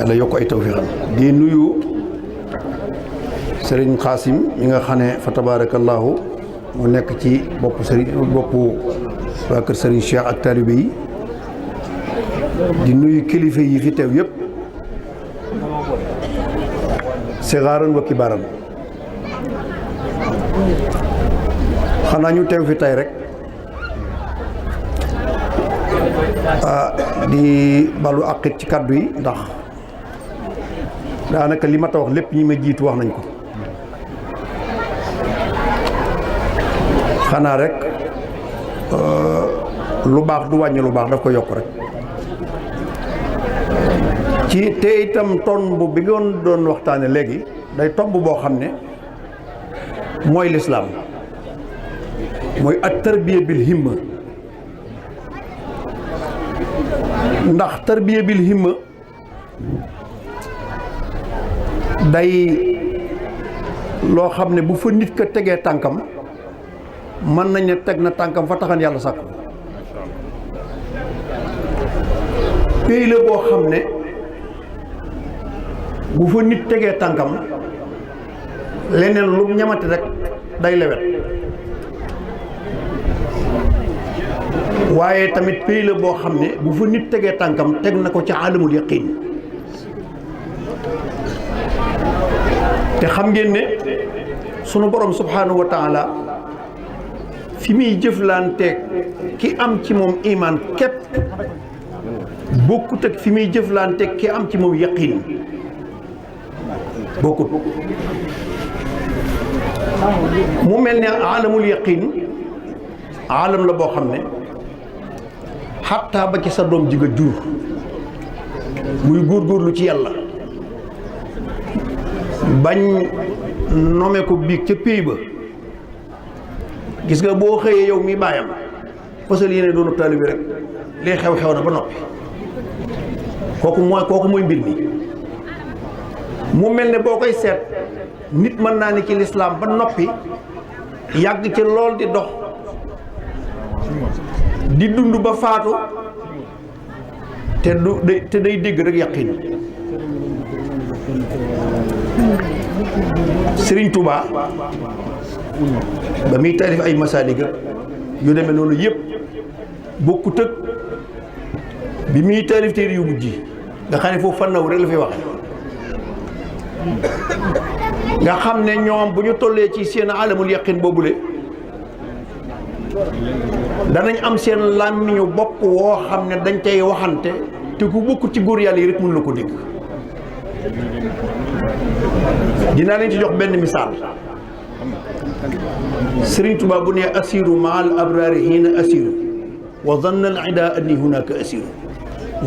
yàlla yokk ay tawfiixam di nuyu serigne khassim mi nga xam ne fa tabarakallahu mu nekk ci boppu waa kër serigne cheikh ak taalibe yi di nuyu kilifa yi fi teew yëpp sigaaran wa kibaaran xanaa ñu teew fi tey rek di balu àqit ci kàddu yi ndax daanaka li ma ta wax lépp ñi ma jiitu wax nañ ko xanaa rek lu baax du wàññi lu baax daf ko yokk rek ci te itam tomb bi nga doon waxtaane léegi day tomb boo xam ne mooy lislaam mooy at tarbiya bil himma ndax tarbiya bil himma day loo xam ne bu fa nit ka tegee tànkam mën nañ ne teg na tànkam fa taxan yàlla sàkk pays la boo xam ne bu fa nit tegee tànkam leneen lu ñamati rek day lewet waaye tamit pays la boo xam ne bu fa nit tegee tànkam teg na ko ci alamul yaqin te xam ngeen ne sunu borom subhanahu wa taala fi muy jëflanteeg ki am ci moom iman képp bokkut ak fi muy jëflanteeg ki am ci moom yaqin bokkut mu mel ne alamul yaqin alam la boo xam ne xatta ba ci sa doom ji nga jur muy góorgóorlu ci yàlla bañ nome ko biig ca péy ba gis nga boo xëyee yow mi baayam fasal yéene doonu taalibe rek lee xew na ba noppi kooku mooy mbir mi mu mel ne boo koy seet nit mën naa ne ci lislaam ba noppi yàgg ci lool di dox di dund ba faatu te day dégg rek yaqin Sëriñ Tuubaa ba muy taalif ay masaaliga yu demee noonu yëpp bokkut ak bi muy taalif téere yu mujj nga xam ne foofu fannaw rek la fi waxe nga xam ne ñoom bu ñu tollee ci seen alamul yaqin boobule danañ am seen làmmiñu bopp woo xam ne dañ tey waxante te ku bokk ci góor yàlla yi rek mën la ko dégg dinaa leen ci jox benn misaal Sëriñ Tuubaa bu ne asiru ma al abrari hiina asiru wa zanna al ida anni hunaka asiru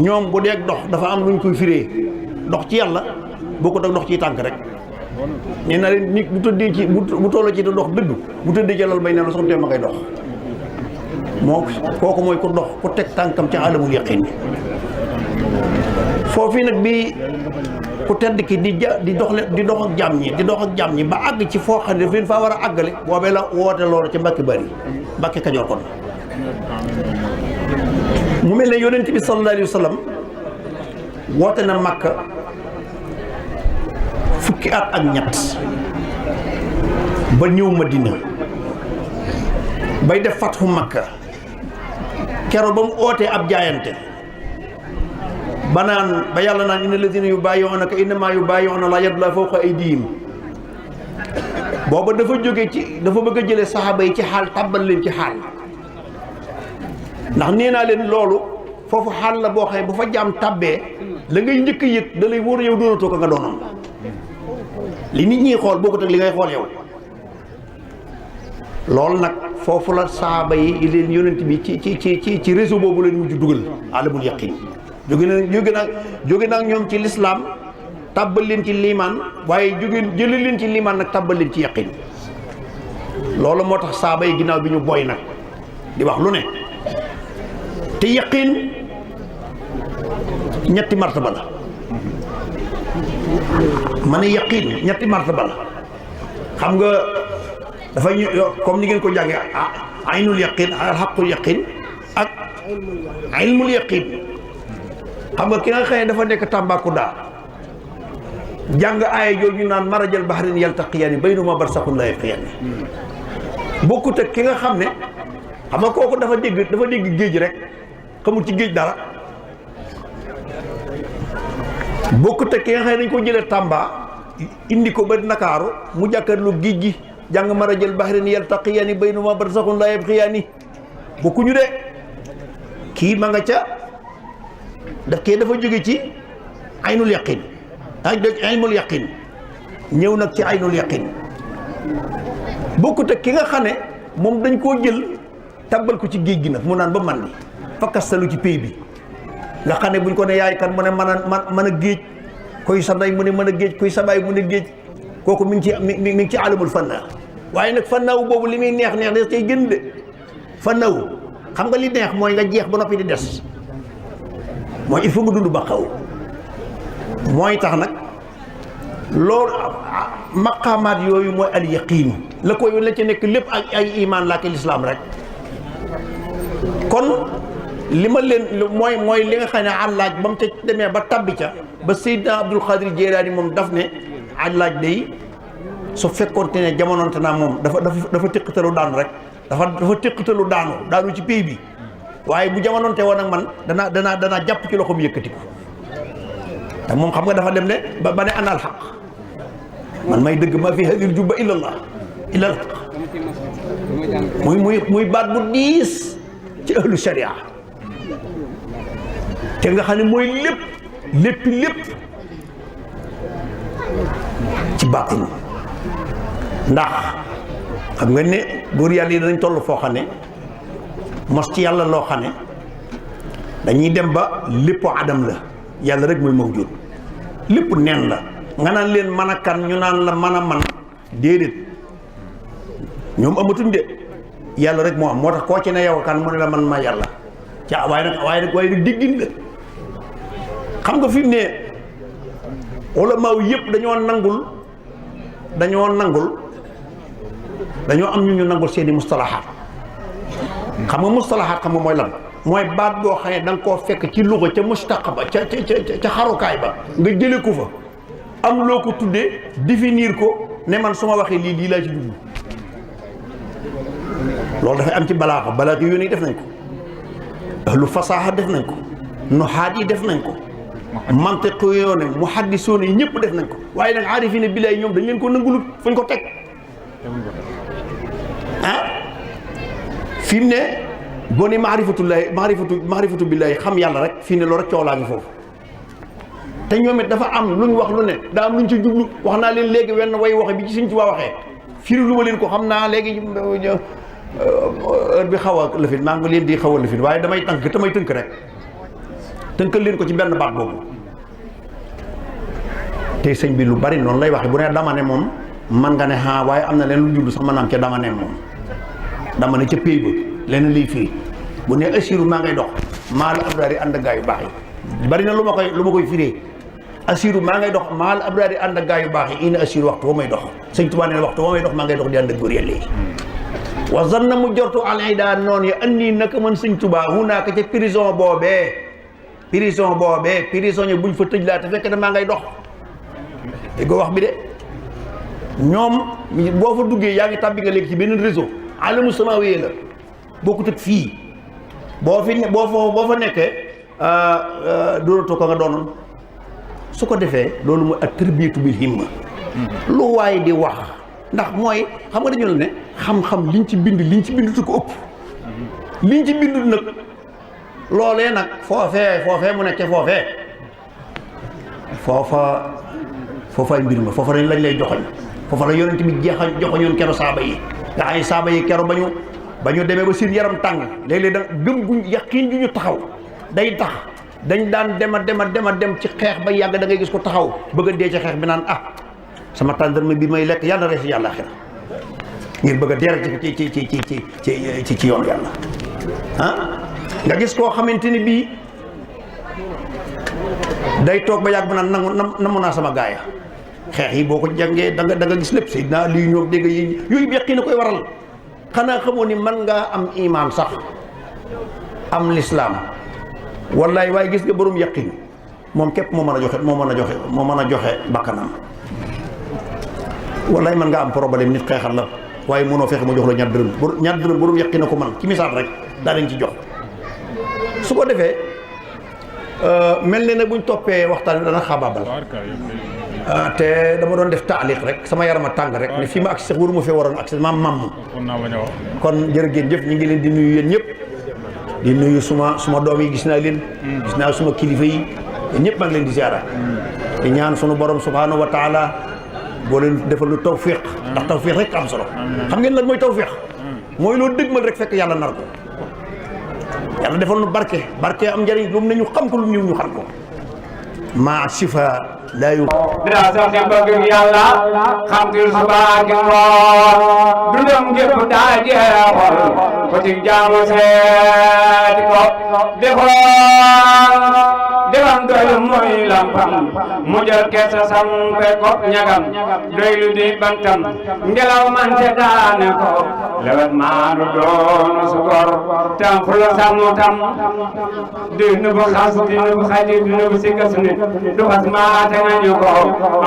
ñoom bu dee dox dafa am luñ koy firee dox ci yàlla boo ko dox ci tànk rek nee na leen nit bu tëddee ci bu toll ci te dox dëgg bu tëddee ci lal bay nee na soxna ma ngay dox moo kooku mooy ku dox ku teg tànkam ci alamul yaqin foofu nag bi ku tedd ki di dox ak jàmm ñi ba àgg ci foo xam ne daf leen faa war a àggale boobee la woote loolu ci Mbàkke Bari Mbàkke Kajoor kon mu mel ne yonent bi sallallahu alayhi wa sallam woote na Makka fukki at ak ñett ba ñëw Madina bay def fatxu Makka kero ba mu ootee ab jaayante ba yàlla naan inna lazina yubaayi'uunaka innamaa yubaayi'uuna llaaha yadullaahi fawqa aydiihim booba dafa bëgg a jëlee saxaaba yi ci xaal tàbbal leen ci xaal ndax nee naa leen loolu foofu xaal la boo xam ne bu fa jaam tàbbee la ngay njëkk a yëg da lay wóor yow doonatoo ko nga doonoon li nit ñi xool bokkut ak li ngay xool yow loolu nag foofu la saxaaba yi leen yonent bi ci réseau boobu leen mujj dugal alamul yaqin jóge nag ñoom ci lislaam tàbbal leen ci liimaan waaye jële leen ci liimaan nag tàbbal leen ci yaqin loolu moo tax saaba yi ginnaaw bi ñu boy nag di wax lu ne te yaqin ñetti martaba la ma ne yaqin ñetti martaba la xam nga dafa ñu comme ni ngeen ko jàngee aynul yaqin xaqul yaqin ak ilmul yaqin xam nga ki nga xëy dafa nekk Tambacounda jàng aaya jooju ñu naan marajal bahrayn yaltaqiyaani baynahuma barzakhun laa yabghiyaani bokkut ak ki nga xam ne xam nga kooku dafa dégg géej rek xamul ci géej dara bokkut ak ki nga xam ne dañ ko jëlee Tamba indi ko ba Ndakaaru mu jàkkaarloo géej gi jàng marajal bahrayn yaltaqiyaani baynahuma barzakhun laa yabghiyaani bokkuñu de kii ma nga ca dafa jóge ci aynul yaqin ilmul yaqin ñëw nag ci aynul yaqin bokkut ak ki nga xam ne moom dañ koo jël tabbal ko ci géej gi nag mu naan ba man ni fakkastalu ci pays bi nga xam ne buñ ko ne yaay kan mu ne mën a géej koy sa ndey mu ne mën a géej koy sa baay mu ne géej kooku mi ngi ci alamul fanna waaye nag fannaaw boobu li muy neex des tey gën de fannaaw xam nga li neex mooy nga jeex ba noppi di des mooy il faut nga dund ba xaw mooy tax nag loolu maqaamaat yooyu mooy al yaqiin la ci nekk lépp ak ay iman la ak lislaam rek kon li ma leen mooy li nga xam ne àllaaj ba mu ca demee ba tabbi ca ba Seydina Abdul Xaadir Jilaani moom daf ne àllaaj day su fekkoonte ne jamonoonte naa moom dafa téqatalu daanu rek dafa téqatalu daanu ci pays bi waaye bu jamonoonte woon ak man danaa jàpp ci loxoom yëkkati ko te moom xam nga dafa dem ne ba ne ana alxaq man may dëgg ma fi hadil jubba illallah illa alxaq muy baat bu diis ci ahlu sharia te nga xam ne mooy lépp ci baatin ndax xam nga ne góor yàlla yi danañ toll foo xam ne mos ci yàlla loo xam ne dañuy dem ba lépp adam la yàlla rek mooy mawjud lépp neen la nga naan leen mën a kan ñu naan la mën a man déedéet ñoom amatuñ de yàlla rek moo am moo tax koo ci ne yow kan mu ne la man ma yàlla ca waaye nag diggin la xam nga fi mu ne ulama yëpp dañoo am ñu nangul seeni mustalahaat xam nga mustalahaat xam nga mooy lan mooy baat boo xam ne da nga koo fekk ci luga ca mustaq ba ca xarukaay ba nga jële ko fa am loo ko tuddee définir ko ne man su ma waxee lii laa ci dugg loolu dafay am ci balaaxa yoon yi def nañ ko ahlu fasaaxa def nañ ko nuxaat yi def nañ ko mantiq yoone muhaddisoon yi ñëpp def nañ ko waaye nag aarifina billaay ñoom dañ leen ko nangulut fuñ ko teg fi mu ne boo ne maarifatu billaahi xam yàlla rek fii ne loolu rek coow laa ngi foofu te ñoom it dafa am luñ wax lu ne daa am luñ ci jublu wax naa leen léegi wenn way waxe bi ci Sëñ Tuubaa waxee firi lu ma leen ko xam naa léegi heure bi xaw a lëfin maa ngi leen di xaw a lëfin waaye damay tënk rek tënkal leen ko ci benn baat boobu te sëñ bi lu bari noonu lay waxe bu ne dama ne moom man nga ne waaye am na leen lu jublu sax ma naam ca dama ne moom dama ne ca pays ba leneen liy fii bu ne asiru maa ngay dox maal abraari ànd ak gaa yu baax yi bari na lu ma koy firee asiru maa ngay dox maal abraari ànd ak gaa yu baax yi ina asiru waxtu wa may dox sëñ Tuubaa ne waxtu wa may dox maa ngay dox di ànd ak góor yàlla yi wa zanna mu jortu alayda noonu ya andi naka man sëñ Tuubaa hunaaka ca prison boobee prison buñ fa tëj laa te fekk na maa ngay dox dégg wax bi de ñoom boo fa duggee yaa ngi tàbbi nga léegi ci beneen réseau alamu samaawi la bokkut ak fii boo fa nekkee doonatoo ko nga doonoon su ko defee loolu mooy ak tarbiyatu bil himma lu waaye di wax ndax mooy xam nga dañu la ne xam-xam liñ ci bind tu ko ëpp liñ ci bindut nag loolee nag foofee mu nekkee foofaay mbir ma foofa lañ lay joxoñ foofa la yonent bi joxoñoon kero saaba yi nga xam ne saaba yi kero ba ñu demee ba seen yaram tàng léeg-léeg da gëm guñ yaqiin ju ñu taxaw day tax dañ daan dem ci xeex ba yàgg da ngay gis ko taxaw bëgg a dee ci xeex bi naan sama tàndarma bi may lekk yàlla rees yàlla xira ngir bëgg a dee ci yoon yàlla nga gis koo xamante ni bii day toog ba yàgg ba naan namu naa sama gaaya xeex yi boo ko jàngee da nga gis lépp Seydina lii ñoom dégg yi yooyu yaqiin a koy waral xanaa xamoo ni man ngaa am imaan sax am lislaam wallaay waaye gis nga borom yaqin moom képp moo mën a joxe bakkanam. wallaay mën nga am problème nit xeexal la waaye mënoo fexe mu jox la ñaar dërëm bu doon yàqi na ko man ci misaal rek daa leen ci jox. su ko defee mel ne nag buñ toppee waxtaan bi dana xabaabal te dama doon def taaliq rek sama yarama tàng rek ne fii ma agsi sax waruma fee waroon agsi maam kon jërë ngeen jëf ñu ngi leen di nuyu yéen ñëpp di nuyu suma doom yi gis naa leen gis naa suma kilifa yi yéen ñëpp maa ngi leen di ziara di ñaan sunu borom subhanahu wa taala boo leen defal lu tawfiq ndax tawfiq rek am solo xam ngeen lan mooy tawfiq mooy loo dëgmal rek fekk yàlla nar ko yàlla defal nu barke am njëriñ lu mu ne ñu xam ko lu ñu xam ko maa sifa laa yu dina sax di bëgg yàlla xam til suba ki ngoon dundam gépp daa jeexal ko ci jaamu seeti ko defam doylu mooy lampam mu jël kesa sampe ko ñagam doylu di bantam ngelaw man te daane ko lewet maanu doonu sukor tam fula sàmmu tam di nubu xas di nubu xaji di nubu sikas nit du xas maate nañu ko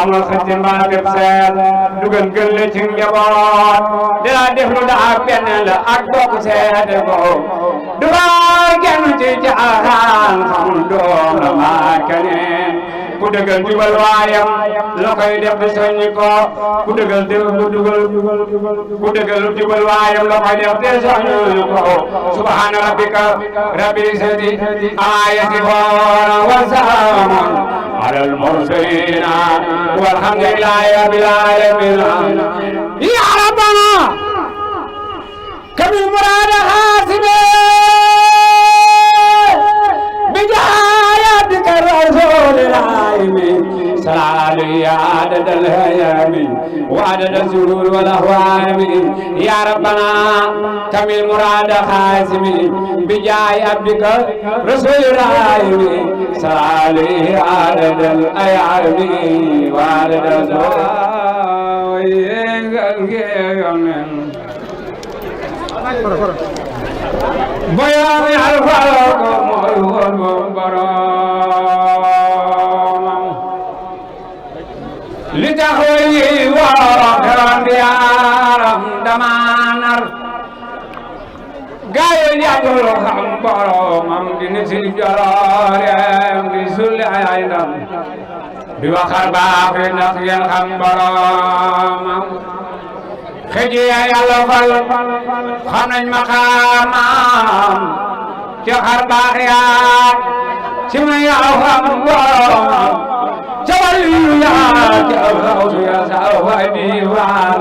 amul xëtti mbaa def seet dugal gën le ci njaboot dina def lu daa benn la ak bokk seete ko du baay genn ci caaxaan xamul doom la maa keneen ku dëggal jubal waayam la koy def di soññi ko ku dëggal jubal waayam la koy def di soññi ko subhaana rabbika rabbil izzati ammaa yasifuun wa salaamun alal mursaliin walhamdulillaahi rabbil aalamiin ya rabbana kabil muraad xaasib بجاياتك الرسول العالمين سلالي عدد الهيام وعدد الزهور والأهوام يا ربنا كمل مراد خاسمين بجاي عبدك رسول العالمين سلالي عدد الأيام وعدد الزهور بيان الفرق مويون برام لتخوي وخرام ديارم دمانر gaay yagul xam boromam di niti jaloorem di sulli ay ndam di waxar baax ndax ngeen xam boromam xëji yàlla fal xam nañ maqaamam ci xar baax yaa ci ma yaa xam boromam ca waliyu yaa ci aw xawsu yaa sa aw fay diiwaan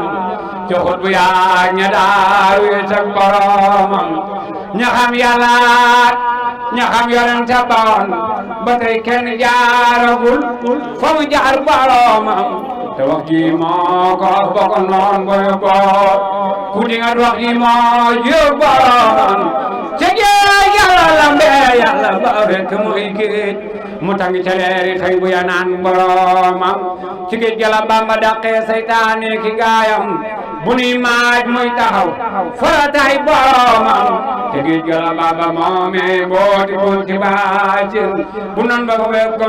ci xutbu yaa ña daa wéet ak boromam ña xam yàlla ña xam yonent boon ba tey kenn jaaragul fa mu jaar boromam te wax ji moo ko bokk noon boy boo ku dinga wax ji moo jëf boromam ci géej yàlla lambe yàlla ba fekk muy géej mu tangi ca leeri xëy bu ya naan boromam ci géej yàlla Bamba daqee seytaane ki gaayam bu nuy maaj muy taxaw faratay boromam ci géej yàlla Bamba moome booti booti baatin bu nan ba ko fekk